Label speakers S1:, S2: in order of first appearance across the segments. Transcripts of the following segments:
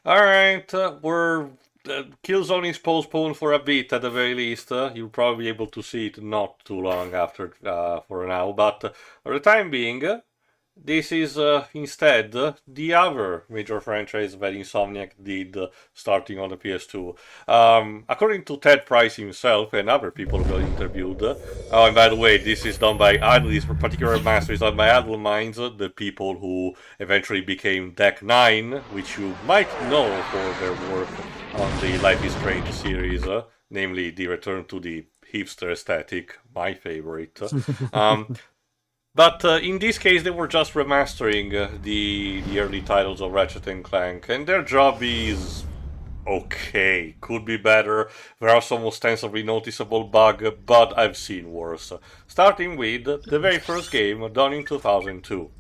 S1: Alright, we're Killzone is postponed for a bit at the very least. You'll probably be able to see it not too long after for now, but for the time being, this is instead the other major franchise that Insomniac did starting on the PS2. According to Ted Price himself and other people who were interviewed, oh, and by the way, this particular master is done by Idle Minds, the people who eventually became Deck 9, which you might know for their work on the Life is Strange series, namely the return to the hipster aesthetic, my favorite. um, but in this case, they were just remastering the early titles of Ratchet and Clank, and their job is okay. Could be better. There are some ostensibly noticeable bugs, but I've seen worse. Starting with the very first game done in 2002.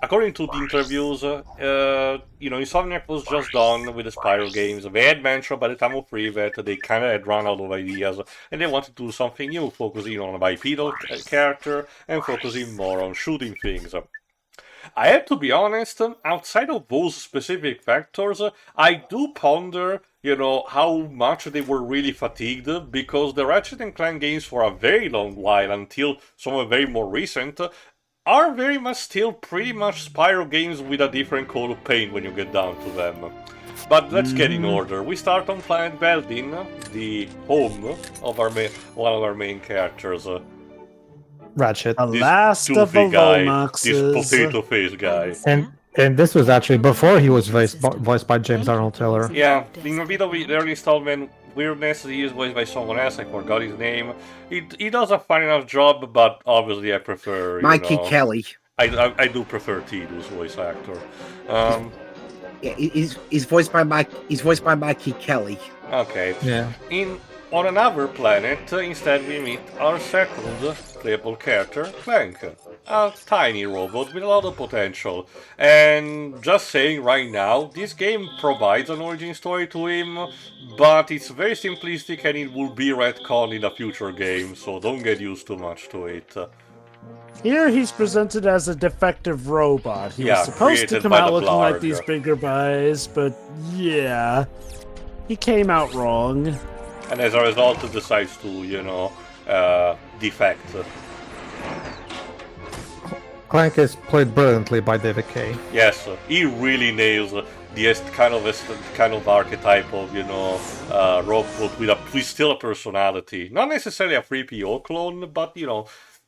S1: According to the interviews, Insomniac was just done with the Spyro games. They had mentioned by the time of pre that they kind of had run out of ideas, and they wanted to do something new, focusing on a bipedal character and focusing more on shooting things. I have to be honest, outside of those specific factors, I do ponder, how much they were really fatigued, because the Ratchet and Clank games for a very long while, until some of the very more recent, are very much still pretty much Spyro games with a different coat of paint when you get down to them. But let's get in order. We start on planet Veldin, the home of one of our main characters.
S2: Ratchet.
S3: The last of the Lombaxes.
S1: This potato face guy.
S2: And this was actually before he was voiced by James Arnold Taylor.
S1: Yeah, in a bit of the early installment weirdness, he is voiced by someone else, I forgot his name. He does a fine enough job, but obviously I prefer...
S4: Mikey Kelly.
S1: I do prefer Tidus voice actor.
S4: Yeah, he's voiced by Mikey Kelly.
S1: Okay.
S2: Yeah.
S1: On another planet, instead we meet our second playable character, Clank. A tiny robot with a lot of potential. And just saying right now, this game provides an origin story to him, but it's very simplistic and it will be retconned in a future game, so don't get used too much to it.
S3: Here he's presented as a defective robot. He was supposed to
S1: created
S3: come
S1: by
S3: out
S1: the
S3: looking like
S1: Blarg.
S3: these bigger guys, but yeah, he came out wrong.
S1: And as a result, it decides to, defect.
S2: Clank is played brilliantly by David Kay.
S1: Yes, he really nails the kind of archetype of, robot with still a personality. Not necessarily a 3PO clone, but,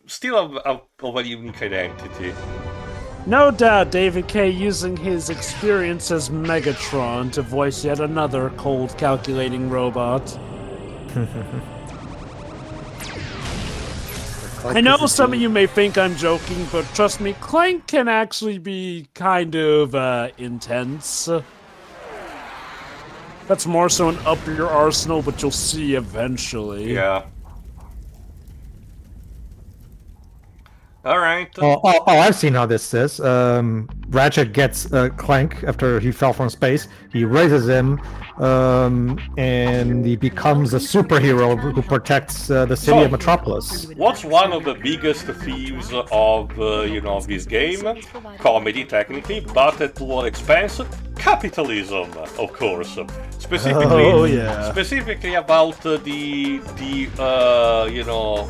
S1: still of a unique identity.
S3: No doubt David Kay using his experience as Megatron to voice yet another cold, calculating robot. I know some of you may think I'm joking, but trust me, Clank can actually be kind of intense. That's more so an up your arsenal, but you'll see eventually.
S1: Yeah. Alright.
S2: I've seen how this is. Ratchet gets Clank after he fell from space. He raises him, and he becomes a superhero who protects the city of Metropolis.
S1: What's one of the biggest themes of, this game? Comedy, technically, but at what expense? Capitalism, of course. Specifically about the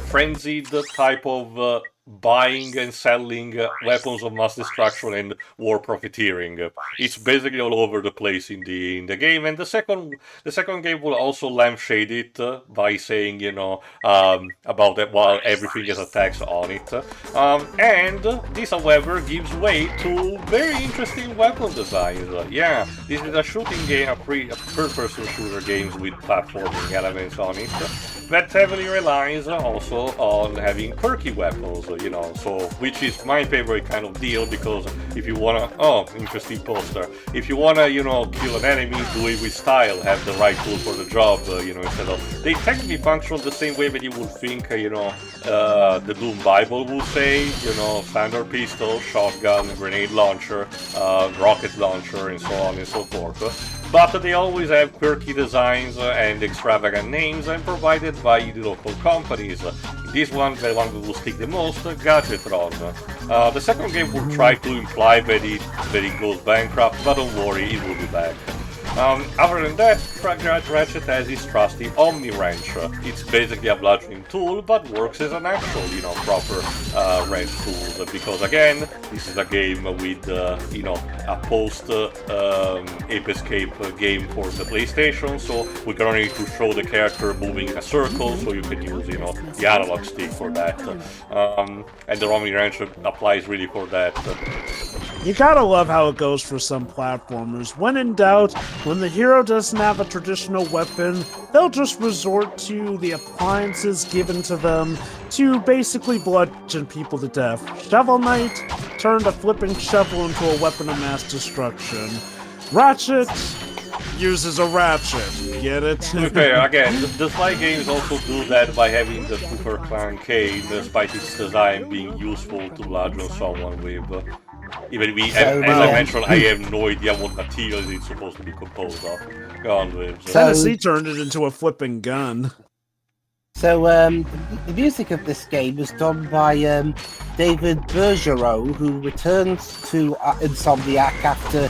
S1: frenzied type of buying and selling weapons of mass destruction and war profiteering. It's basically all over the place in the game, and the second game will also lampshade it by saying about that while everything has a tax on it. And this, however, gives way to very interesting weapon designs. Yeah, this is a shooting game, a third-person shooter games with platforming elements on it that heavily relies also on having perky weapons. Which is my favorite kind of deal, because if you wanna, interesting poster. If you wanna, kill an enemy, do it with style, have the right tool for the job, instead of... They technically function the same way that you would think, the Doom Bible would say, standard pistol, shotgun, grenade launcher, rocket launcher, and so on and so forth. But they always have quirky designs and extravagant names, and provided by the local companies. This one, the one that will stick the most, Gadgetron. The second game will try to imply that it goes bankrupt, but don't worry, it will be back. Other than that, Ratchet has his trusty Omni Wrench. It's basically a bludgeoning tool, but works as an actual, proper wrench tool. Because again, this is a game with, a post-Ape Escape game for the PlayStation, so we're gonna need to show the character moving in a circle, so you can use, the analog stick for that. And the Omni Wrench applies really for that.
S3: You gotta love how it goes for some platformers. When in doubt, when the hero doesn't have a traditional weapon, they'll just resort to the appliances given to them to basically bludgeon people to death. Shovel Knight turned a flipping shovel into a weapon of mass destruction. Ratchet uses a ratchet. Get it?
S1: To be fair, again, the Sly games also do that by having the Super Clan cane, despite its design being useful to bludgeon someone with. Even as I mentioned, I have no idea what material it's supposed to be composed of. Go on with.
S3: Tennessee turned it into a flipping gun.
S4: So, the music of this game was done by David Bergeron, who returns to Insomniac after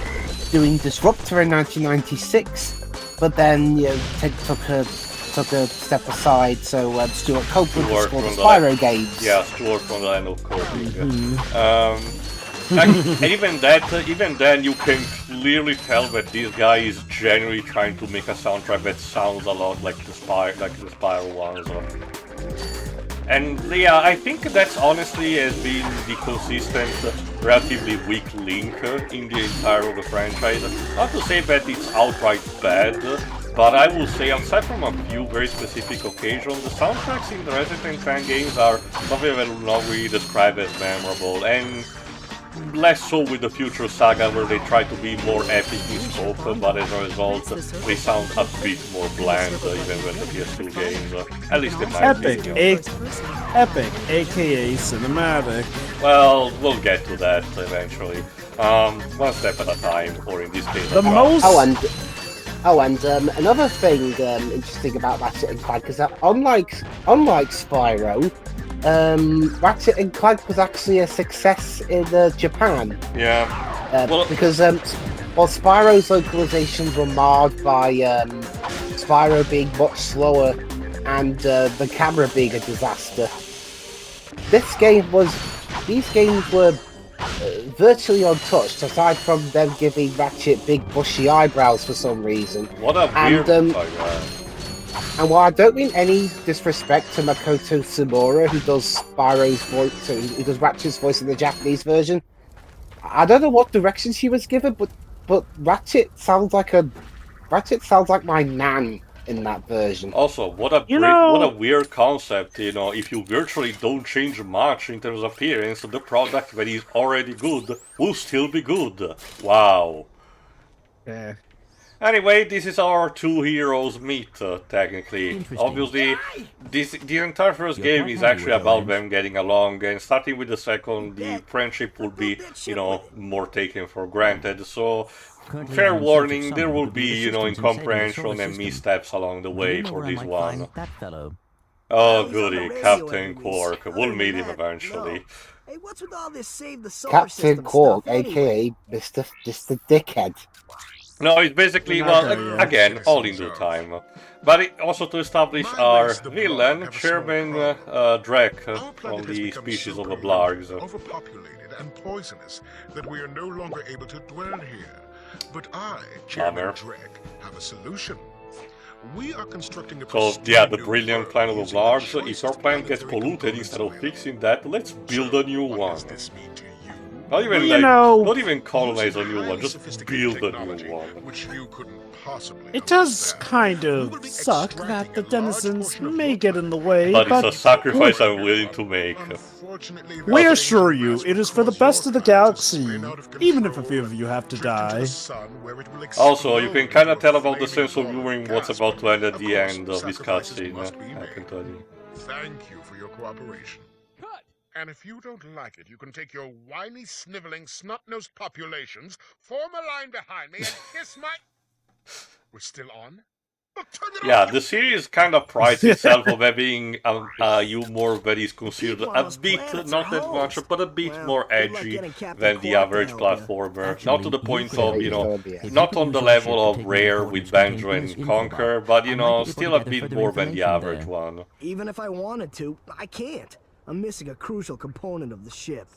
S4: doing Disruptor in 1996, but then took a step aside. So Stuart Copeland scored the Spyro games.
S1: Yeah, Stuart from the Land of Coping. And even then, you can clearly tell that this guy is genuinely trying to make a soundtrack that sounds a lot like the Spyro ones. And yeah, I think that's honestly has been the consistent, relatively weak link in the entire of the franchise. Not to say that it's outright bad, but I will say, aside from a few very specific occasions, the soundtracks in the Ratchet Clank games are something that will not really describe as memorable, and less so with the Future Saga, where they try to be more epic in scope, but as a result, they sound a bit more bland, even with the PS2 games. At least in my opinion.
S3: Epic, aka cinematic.
S1: Well, we'll get to that eventually. One step at a time, or in this case,
S3: the most.
S4: And another thing interesting about Ratchet and Clank is that unlike Spyro, Ratchet and Clank was actually a success in Japan.
S1: Yeah.
S4: Because Spyro's localizations were marred by Spyro being much slower and the camera being a disaster. These games were virtually untouched, aside from them giving Ratchet big bushy eyebrows for some reason.
S1: What a weird
S4: And while I don't mean any disrespect to Makoto Sumura, who does Spyro's voice, who does Ratchet's voice in the Japanese version, I don't know what direction she was given, but Ratchet sounds like my nan in that version.
S1: Also, what a weird concept, if you virtually don't change much in terms of appearance, the product that is already good will still be good. Wow.
S2: Yeah.
S1: Anyway, this is our two heroes meet, technically. Obviously, the entire first game is actually about them getting along, and starting with the second, the friendship will be, more taken for granted. So, fair warning, there will be, incomprehension and missteps along the way for this one. Oh, goody, Captain Quark. We'll meet him eventually.
S5: Hey, what's with all this save the solar
S4: Captain
S5: system
S4: Quark,
S5: stuff,
S4: aka Mr. Dickhead.
S1: No, it's basically, again, all in due time. But also to establish our villain, Chairman Drek, from the species of the Blargs.
S6: Overpopulated and poisonous that we are no longer able to dwell here. But I, Chairman Drek, have a solution. We are constructing a
S1: the brilliant plan of the Blargs. If our planet gets polluted, instead of fixing that, let's build a new one. Not even colonize a new one, just build a new one.
S6: Which you couldn't possibly
S3: It does kind of suck that the denizens may get in the way,
S1: but it's a sacrifice I'm willing to make.
S3: We assure you, it is for the best of the galaxy, even if a few of you have to die.
S1: Also, you can kinda tell about the sense of humor in what's about to end at the end of this cutscene, I can tell you.
S6: Thank you for your cooperation. And if you don't like it, you can take your whiny, sniveling, snot-nosed populations, form a line behind me, and kiss my... We're still on?
S1: Yeah, the series kind of prides itself of having a humor that is considered a bit, not that much, but a bit more edgy than the average platformer. Not to the point of, not on the level of Rare with Banjo and Conquer, but, still a bit more than the average one.
S5: Even if I wanted to, I can't. I'm missing a crucial component of the ship.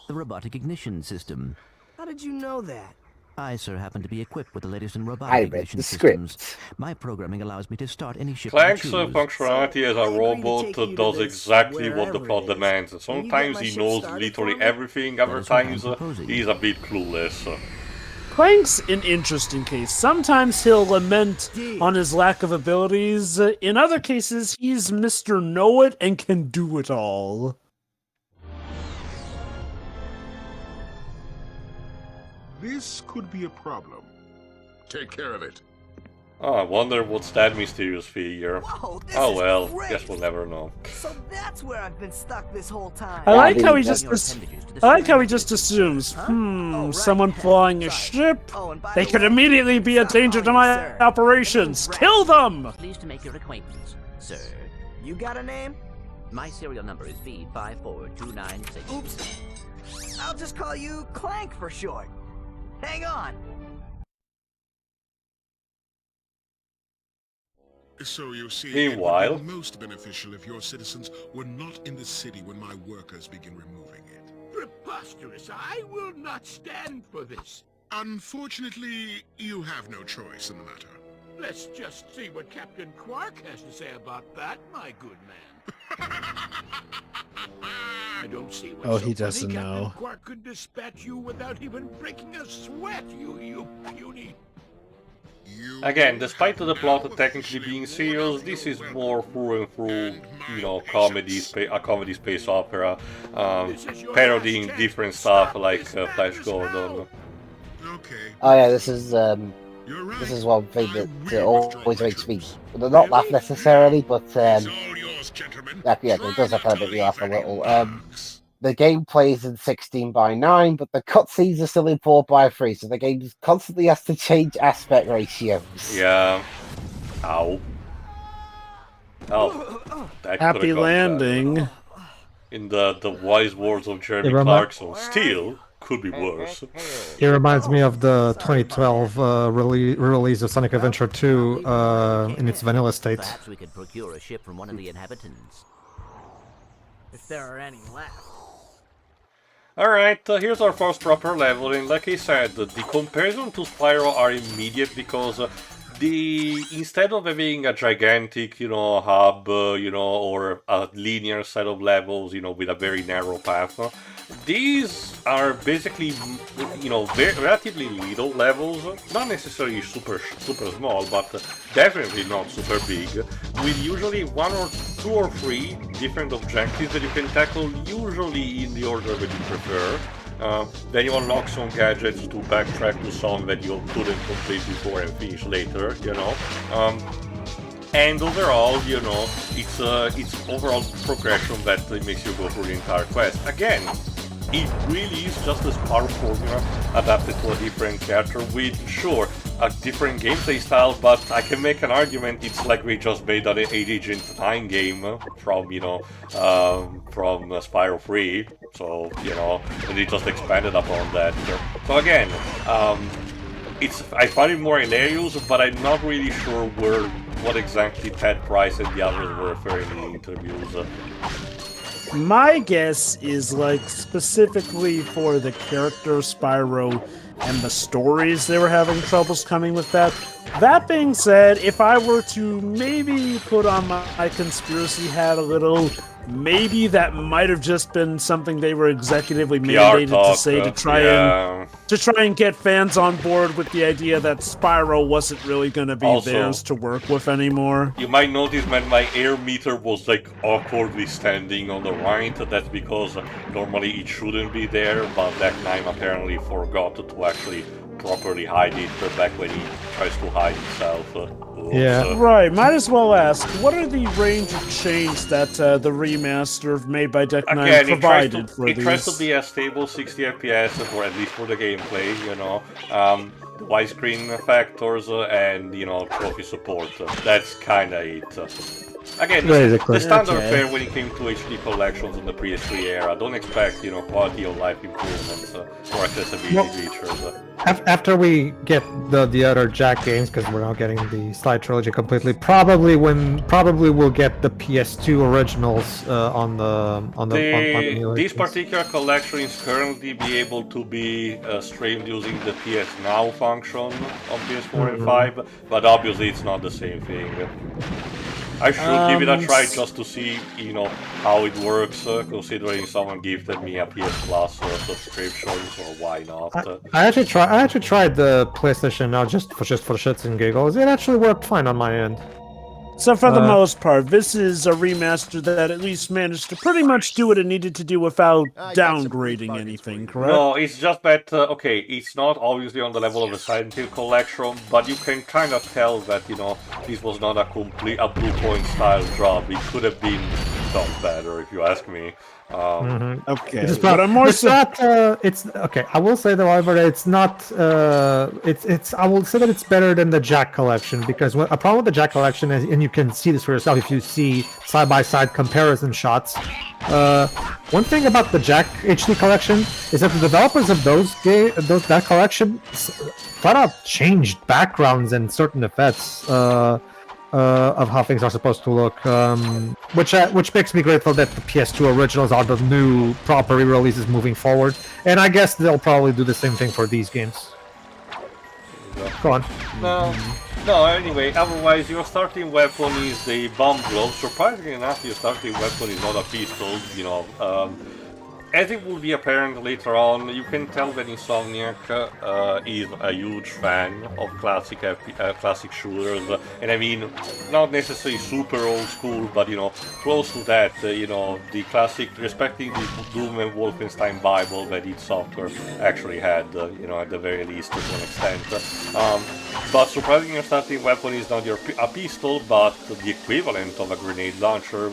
S7: The robotic ignition system.
S5: How did you know that?
S7: I, sir, happen to be equipped with the latest in
S4: I
S7: robotic
S4: read
S7: ignition
S4: the
S7: systems.
S4: script.
S7: My programming allows me to start any ship
S1: Clank's
S7: I choose.
S1: functionality as a
S5: I agree to
S1: robot
S5: take you to
S1: does
S5: this
S1: exactly what the
S5: wherever
S1: plot
S5: it is.
S1: demands.
S5: Can you get
S1: Sometimes
S5: my
S1: he
S5: ship
S1: knows
S5: started
S1: literally
S5: for me?
S1: everything, other
S7: That is what I'm
S1: times
S7: proposing.
S1: he's a bit clueless.
S3: Clank's an interesting case. Sometimes he'll lament on his lack of abilities. In other cases, he's Mr. Know-It and can do it all.
S6: This could be a problem. Take care of it.
S1: Oh, I wonder what's that mysterious figure.
S5: Whoa, this
S1: Oh
S5: is
S1: well,
S5: great.
S1: guess we'll never know.
S5: So that's where I've been stuck this whole time.
S3: I like how he
S4: dude,
S3: just assumes,
S5: Oh, right.
S3: someone flying a
S5: Sorry.
S3: ship.
S5: Oh, and by
S3: They
S5: the
S3: could
S5: way,
S3: immediately be a danger to my
S5: sir.
S3: operations.
S5: My name's
S3: Kill them!
S7: Pleased to make your acquaintance, sir.
S5: You got a name?
S7: My serial number is V54296.
S5: Oops. I'll just call you Clank for short. Hang on.
S6: So you see,
S1: Meanwhile-
S6: it would be most beneficial if your citizens were not in the city when my workers begin removing it.
S8: Preposterous! I will not stand for this.
S6: Unfortunately, you have no choice in the matter.
S8: Let's just see what Captain Quark has to say about that, my good man. I don't see what's
S3: Oh,
S8: so
S3: he
S8: funny.
S3: doesn't
S8: Captain
S3: know.
S8: Quark could dispatch you without even breaking a sweat, you puny.
S6: You
S1: Again, despite the
S6: have
S1: plot
S6: now
S1: technically
S6: officially
S1: being
S6: worn
S1: serious,
S6: out
S1: this
S6: your
S1: is
S6: welcome
S1: more through and through,
S6: and my
S1: comedy,
S6: patience.
S1: a comedy space opera,
S8: This is your
S1: parodying
S8: last chance.
S1: different stuff
S8: Stop
S1: like
S8: this
S1: Flash
S8: madness
S1: Gordon.
S8: now.
S6: Okay,
S4: Oh yeah, this is
S6: you're right.
S4: this is one thing
S6: I
S4: that
S6: will withdraw
S4: always
S6: my
S4: makes me
S6: troops.
S4: not laugh necessarily, but
S6: It's all yours, gentlemen.
S4: yeah, it
S6: Try
S4: does
S6: not
S4: kind of
S6: to
S4: make me laugh a
S6: leave any
S4: little.
S6: marks.
S4: The game plays in 16:9, but the cutscenes are still in 4:3, so the game constantly has to change aspect ratios.
S1: Yeah. Ow. Oh, that
S3: Happy
S1: could've gone better.
S3: landing.
S1: In the wise words of Jeremy
S2: Yeah, but
S1: Clarkson, still could be worse.
S2: It reminds me of the 2012 release of Sonic Adventure 2 in its vanilla state.
S7: Perhaps we could procure a ship from one of the inhabitants.
S5: If there are any left.
S1: Alright, here's our first proper level, and like I said, the comparison to Spyro are immediate because instead of having a gigantic, hub, or a linear set of levels, with a very narrow path, these are basically, relatively little levels, not necessarily super small, but definitely not super big, with usually one or two or three different objectives that you can tackle, usually in the order that you prefer. Then you unlock some gadgets to backtrack to some that you couldn't complete before and finish later, and overall, it's overall progression that makes you go through the entire quest. Again, it really is just a Spyro formula adapted to a different character with, sure, a different gameplay style, but I can make an argument it's like we just made an Agent 9 game from Spyro 3, so, and they just expanded upon that. So again, I find it more hilarious, but I'm not really sure what exactly Ted Price and the others were referring in the interviews.
S3: My guess is specifically for the character Spyro and the stories they were having troubles coming with that. That being said, if I were to maybe put on my conspiracy hat a little, maybe that might have just been something they were executively mandated to say to try and get fans on board with the idea that Spyro wasn't really going to be
S1: Also,
S3: theirs to work with anymore.
S1: You might notice that my air meter was awkwardly standing on the right. That's because normally it shouldn't be there, but that time apparently forgot to actually properly hide it back when he tries to hide hide itself.
S2: Yeah.
S3: Right, might as well ask, what are the range of change that the remaster made by Deck 9
S1: Again,
S3: provided for
S1: it
S3: these?
S1: tries to be a stable 60 FPS, or at least for the gameplay, you know. The widescreen factors and, you know, trophy support. That's kinda it. Again,
S2: Basically.
S1: the standard
S3: Okay.
S1: fare when it came to HD collections in the PS3 era. Don't expect, you know, quality of life improvements or accessibility features.
S2: After we get the other Jack games, because we're not getting the Sly trilogy completely, probably we'll get the PS2 originals on the
S1: This particular collection is currently be able to be streamed using the PS Now function on PS4 and 5, but obviously it's not the same thing. I should give it a try just to see, you know, how it works, considering someone gifted me a PS Plus subscription, so why not?
S2: I actually tried the PlayStation Now just for shits and giggles. It actually worked fine on my end.
S3: So for the most part, this is a remaster that at least managed to pretty much do what it needed to do without downgrading anything, correct?
S1: No, it's just that, okay, it's not obviously on the level of a Silent Hill collection, but you can kind of tell that, you know, this was not a Blue Point style job. It could have been done better, if you ask me.
S3: Okay,
S2: It's
S3: but I'm more
S2: it's not. It's okay. I will say though, however, it's not. It's. I will say that it's better than the Jack collection because a problem with the Jack collection is, and you can see this for yourself if you see side by side comparison shots. One thing about the Jack HD collection is that the developers of that collection flat out changed backgrounds and certain effects. Of how things are supposed to look, which makes me grateful that the PS2 originals are the new proper re-releases moving forward, and I guess they'll probably do the same thing for these games. Go on.
S1: No, anyway, otherwise your starting weapon is the bomb glove. Surprisingly enough, your starting weapon is not a pistol, you know. As it will be apparent later on, you can tell that Insomniac is a huge fan of classic shooters, and I mean, not necessarily super old school, but you know, close to that. You know, the classic, respecting the Doom and Wolfenstein Bible that id Software actually had, you know, at the very least to an extent. But surprisingly, your starting weapon is not a pistol, but the equivalent of a grenade launcher,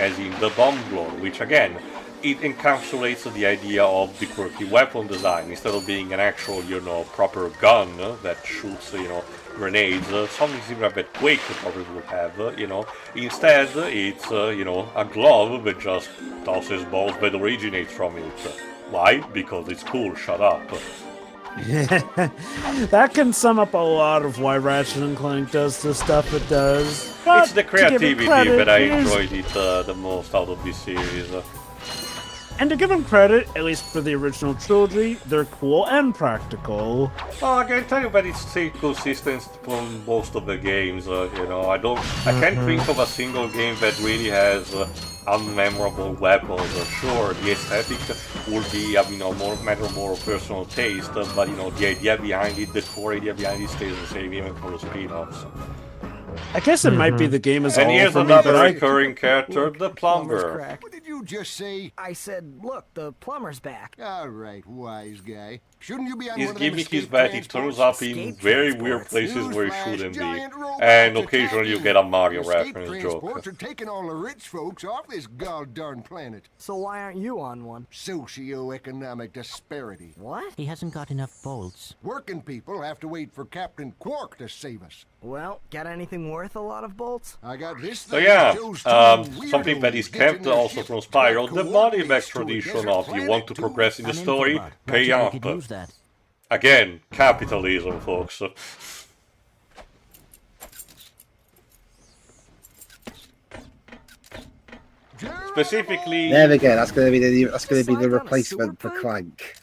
S1: as in the bomb glove, which again, it encapsulates the idea of the quirky weapon design. Instead of being an actual, you know, proper gun that shoots, you know, grenades, something similar that Quake probably would have, you know. Instead, it's, you know, a glove that just tosses balls that originate from it. Why? Because it's cool, shut up.
S3: That can sum up a lot of why Ratchet & Clank does the stuff it does. But
S1: It's the
S3: to give it
S1: creativity
S3: credit,
S1: that I
S3: here's-
S1: enjoyed it the most out of this series.
S3: And to give them credit, at least for the original trilogy, they're cool and practical.
S1: Oh, I can tell you that it stayed consistent from most of the games. You know, I can't think of a single game that really has unmemorable weapons. Sure, the aesthetic would be, you know, more of personal taste, but you know, the idea behind it, the core idea behind it, stays the same even for the spin-offs.
S3: I guess it might be the game as a
S1: And
S3: whole
S1: here's
S3: for me,
S1: another
S3: but I...
S1: recurring character, the plumber.
S5: What did you just say? I said, look, the plumber's back.
S9: All right, wise guy. Shouldn't you be on
S1: His
S9: one of them
S1: gimmick is
S9: escape
S1: that he
S9: transports?
S1: turns up in
S5: Escape
S1: very
S5: transports.
S1: weird places where he
S9: Newsflash,
S1: shouldn't be.
S9: giant robots
S1: And occasionally you
S9: attacking.
S1: get a Mario
S9: Escape
S1: reference joke.
S9: transports are taking all the rich folks off this goddamn planet.
S5: So why aren't you on one?
S9: Socioeconomic disparity.
S5: What?
S7: He hasn't got enough bolts.
S9: Working people have to wait for Captain Quark to save us.
S5: Well, got anything worth a lot of bolts?
S9: I got this
S1: So
S9: thing
S1: yeah,
S9: that shows two
S1: something that is
S9: weirdos
S1: kept
S9: getting their
S1: also
S9: ship
S1: from Spyro, the money
S9: coordinates
S1: back
S9: to a
S1: tradition
S9: desert
S1: of you
S9: planet
S1: want to
S9: to-
S1: progress in the
S7: I'm
S1: story,
S7: info bot.
S1: pay
S7: Ratchet,
S1: up.
S7: we could use that.
S1: Again, capitalism, folks. Specifically,
S4: There we go. That's gonna be the replacement for Clank.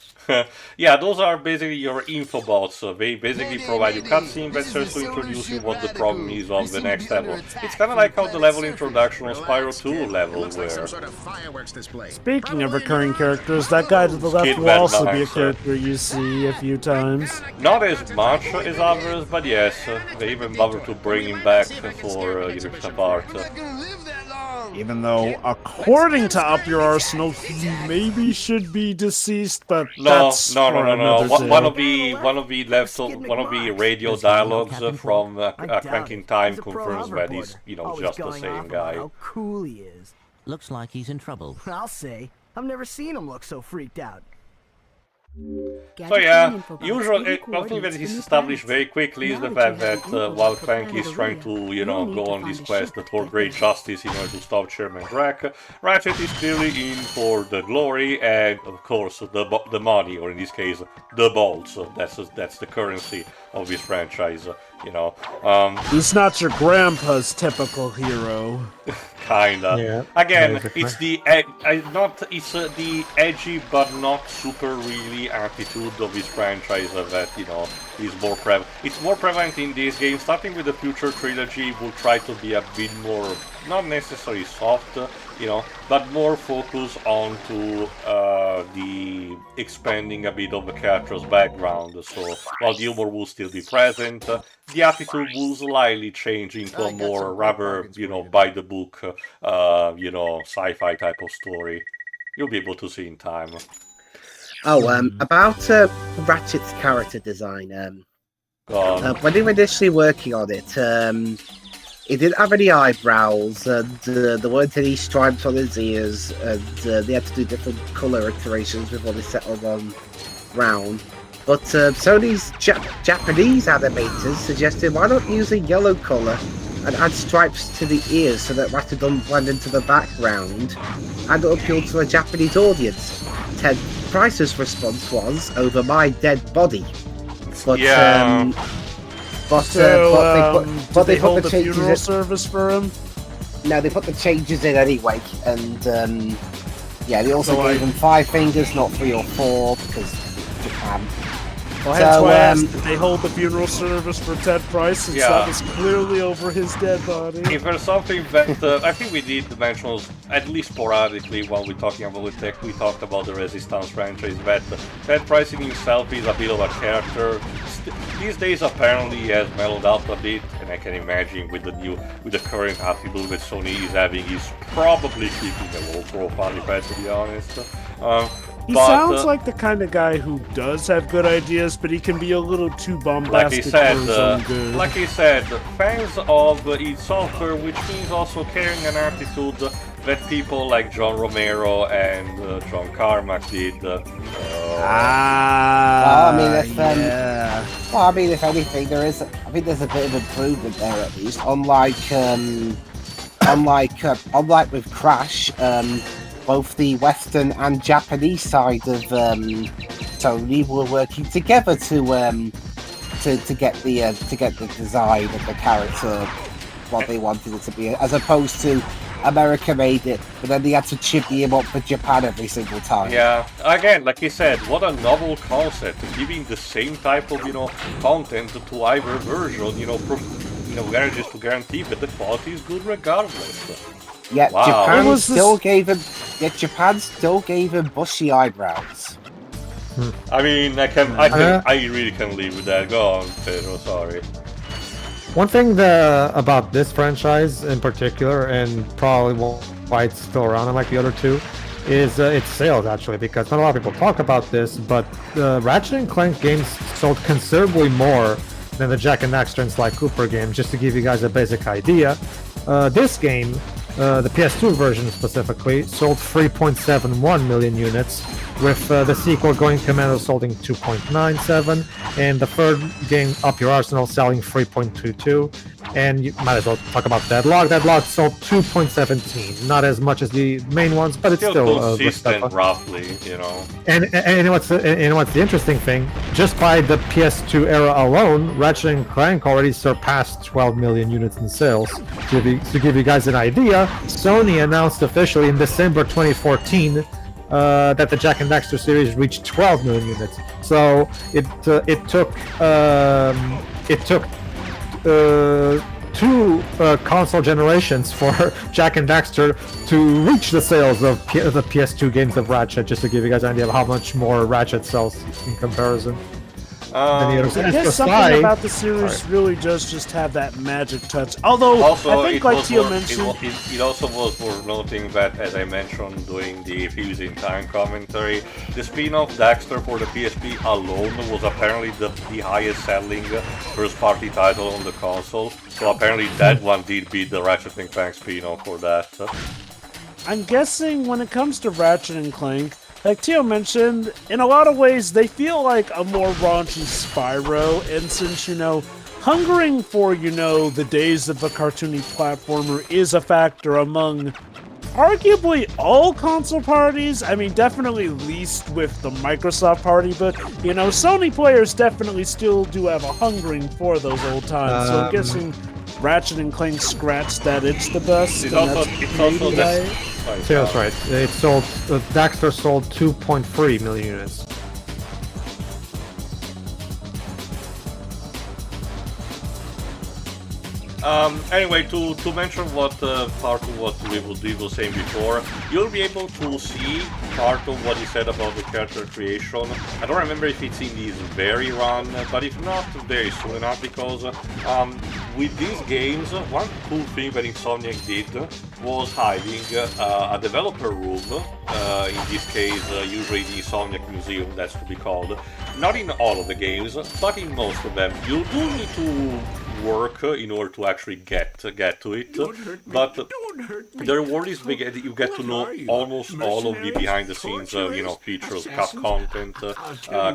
S1: yeah, those are basically your infobots. They basically provide you cutscene that serves to introduce you what the problem is of the next level. It's kind of like how the level introduction on Spyro 2 level were.
S3: Speaking of recurring characters, that guy to the left
S1: Skid
S3: will
S1: Bad
S3: also be a
S1: Max,
S3: character you see a few times.
S1: Not as much as others, but yes, they even bother to bring him back for Rift Apart.
S3: Even though, according to Up Your Arsenal, he maybe should be deceased, but that's for another day.
S1: One of the radio dialogues from Clank in Time confirms that he's, just the same guy.
S5: How cool he is.
S7: Looks like he's in trouble.
S5: I'll say. I've never seen him look so freaked out.
S1: So yeah, usually one thing that is established very quickly is the fact that while Clank is trying to, go on this quest toward great justice in order to stop Chairman Drek, Ratchet is clearly in for the glory and, of course, the money, or in this case, the bolts. That's the currency of this franchise.
S3: He's not your grandpa's typical hero.
S1: Kinda.
S2: Yeah,
S1: Again,
S2: basically.
S1: it's the edgy but not super really attitude of this franchise that is more prevalent. It's more prevalent in this game. Starting with the Future trilogy, will try to be a bit more, not necessarily soft, but more focused onto the expanding a bit of the character's background. So while the humor will still be present, the attitude will slightly change into a more rather, by the book, sci-fi type of story. You'll be able to see in time.
S4: About Ratchet's character design. When they were initially working on it, he didn't have any eyebrows, and there weren't any stripes on his ears, and they had to do different colour iterations before they settled on round. But Sony's Japanese animators suggested, why not use a yellow colour and add stripes to the ears so that Ratchet doesn't blend into the background and it'll appeal to a Japanese audience. Ted Price's response was, over my dead body. But,
S3: Did they hold the funeral service for him?
S4: No, they put the changes in anyway, and they also gave him 5 fingers, not 3 or 4, because Japan.
S3: Well, hence why I asked, did they hold the funeral service for Ted Price, since that was clearly over his dead body?
S1: If there's something that I think we did mention, at least sporadically, while we're talking about the tech, we talked about the Resistance franchise, that Ted Price in himself is a bit of a character. These days, apparently, he has mellowed out a bit, and I can imagine with the current attitude that Sony is having, he's probably keeping a low profile, if I have to be honest.
S3: He sounds like the kind of guy who does have good ideas, but he can be a little too bombastic for his own good.
S1: Like he said, fans of id Software, which means also carrying an attitude that people like John Romero and John Carmack did.
S4: If anything, there's a bit of improvement there at least. Unlike with Crash, both the Western and Japanese side of Sony were working together to get the design of the character what they wanted it to be, as opposed to America made it, but then they had to chivvy him up for Japan every single time.
S1: Yeah, again, like he said, what a novel concept, giving the same type of content to either version, just to guarantee that the quality is good regardless.
S4: Yet
S1: wow.
S4: Japan still gave him bushy eyebrows.
S1: I mean, I really can live with that. Go on, Pedro. Sorry.
S2: One thing about this franchise in particular, and probably why it's still around unlike the other two, is its sales, actually, because not a lot of people talk about this, but Ratchet and Clank games sold considerably more than the Jak and Daxter and Sly Cooper game. Just to give you guys a basic idea, this game, the PS2 version specifically, sold 3.71 million units, with the sequel, Going Commando, selling 2.97, and the third game, Up Your Arsenal, selling 3.22. And you might as well talk about Deadlock. Deadlock sold 2.17, not as much as the main ones, but it's still
S1: consistent, roughly,
S2: And what's the interesting thing? Just by the PS2 era alone, Ratchet and Clank already surpassed 12 million units in sales. To give you guys an idea, Sony announced officially in December 2014 that the Jak and Daxter series reached 12 million units. So it took 2 console generations for Jak and Daxter to reach the sales of the PS2 games of Ratchet, just to give you guys an idea of how much more Ratchet sells in comparison. Then you
S3: I guess something about the series really does just have that magic touch. Although,
S1: Also,
S3: I think,
S1: it
S3: like
S1: was
S3: Tio
S1: worth,
S3: mentioned...
S1: it also was worth noting that, as I mentioned, doing the Fuse in Time commentary, the spin-off Daxter for the PSP alone was apparently the highest selling first-party title on the console. So apparently that one did beat the Ratchet and Clank spin-off for that.
S3: I'm guessing when it comes to Ratchet and Clank, like Tio mentioned, in a lot of ways they feel like a more raunchy Spyro, and since, hungering for, the days of a cartoony platformer is a factor among arguably all console parties. I mean, definitely least with the Microsoft party, but, Sony players definitely still do have a hungering for those old times, so I'm guessing Ratchet and Clank scratched that itch the best.
S1: It's also
S2: That's right. It sold. Daxter sold 2.3 million units.
S1: Anyway, to mention what part of what we were saying before, you'll be able to see part of what he said about the character creation. I don't remember if it's in this very run, but if not, very soon enough, because with these games, one cool thing that Insomniac did was hiding a developer room, in this case usually the Insomniac Museum, that's to be called. Not in all of the games, but in most of them. You do need to work in order to actually get to it, but the reward is big. You get to know almost all of the behind the scenes features, cut content,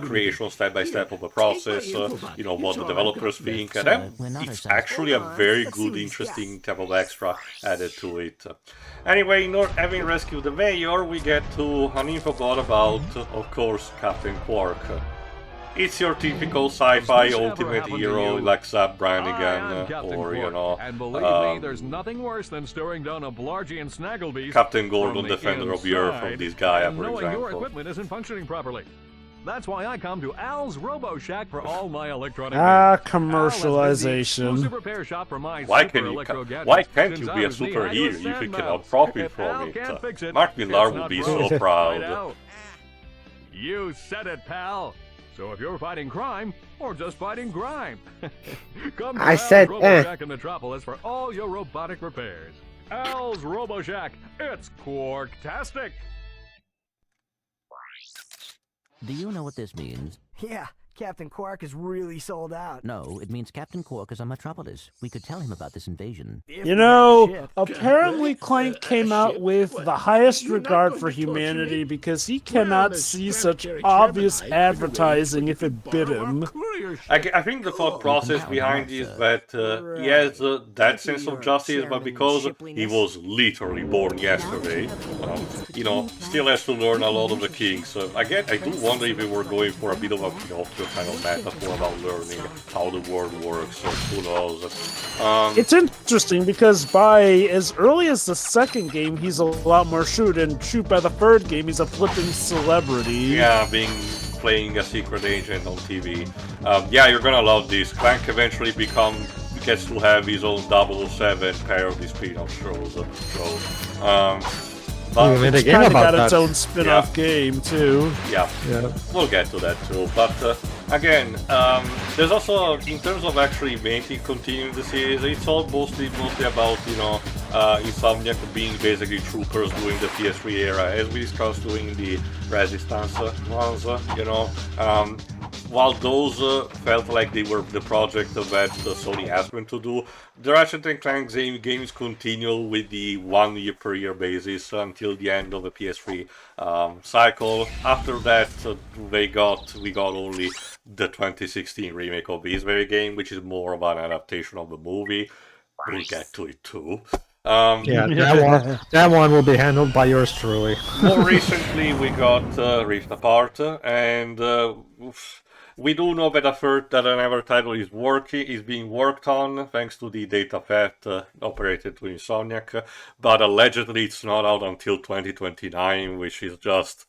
S1: creation step by step of the process, what the developers think, and then it's actually a very good, interesting type of extra added to it. Anyway, having rescued the mayor, we get to an info bot about, of course, Captain Quark. It's your typical sci-fi ultimate hero like Zap Brannigan, or,
S10: and believe me, there's nothing worse than staring down a Blargian snagglebeast.
S1: Captain Gordon, Defender of the Earth from this guy, for
S10: knowing
S1: example.
S10: your equipment isn't functioning properly. That's why I come to Al's Robo Shack for all my electronic
S3: commercialization.
S10: Repair shop for my
S1: why can't you be a superhero if you cannot profit from it? Mark Millar would be so proud.
S10: You said it, pal. So if you're fighting crime, or just fighting grime, come to Al's Robo Shack in Metropolis for all your robotic repairs. Al's Robo Shack, it's Quarktastic!
S7: Do you know what this means?
S5: Yeah, Captain Quark is really sold out.
S7: No, it means Captain Quark is on Metropolis. We could tell him about this invasion.
S3: Apparently Clank came out with the highest regard for humanity because he cannot see such obvious advertising if it bit him.
S1: I think the thought process behind is that he has that sense of justice, but because he was literally born yesterday, still has to learn a lot of the kinks. I do wonder if we were going for a bit of a Pinocchio kind of metaphor about learning how the world works, who knows.
S3: It's interesting because by as early as the second game, he's a lot more shoot, and by the third game, he's a flipping celebrity.
S1: Yeah, playing a secret agent on TV. You're gonna love this. Clank eventually gets to have his own 007 parody spin-off shows.
S3: But it's kind of got its own spin-off game too.
S1: Yeah, we'll get to that too. But again, there's also, in terms of actually continuing the series, it's all mostly about Insomniac being basically troopers during the PS3 era, as we discussed during the Resistance ones. While those felt like they were the project that Sony asked them to do, the Ratchet & Clank games continue with the 1 year per year basis until the end of the PS3 cycle. After that, we got only the 2016 remake of this very game, which is more of an adaptation of the movie. We'll get to it too.
S2: That one will be handled by yours truly.
S1: More recently, we got Rift Apart, and we do know that another title is being worked on, thanks to the data theft operated to Insomniac, but allegedly it's not out until 2029, which is just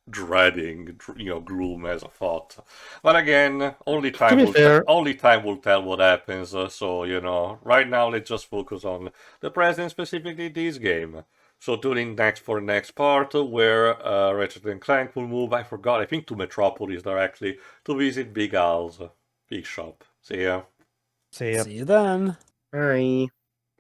S1: dreading, gloom as a thought. But again, only time will tell what happens. So right now let's just focus on the present, specifically this game. So tune in next for the next part where Ratchet and Clank will move, I forgot, I think to Metropolis directly to visit Big Al's big shop. See ya.
S2: See ya.
S3: See you then.
S4: Bye.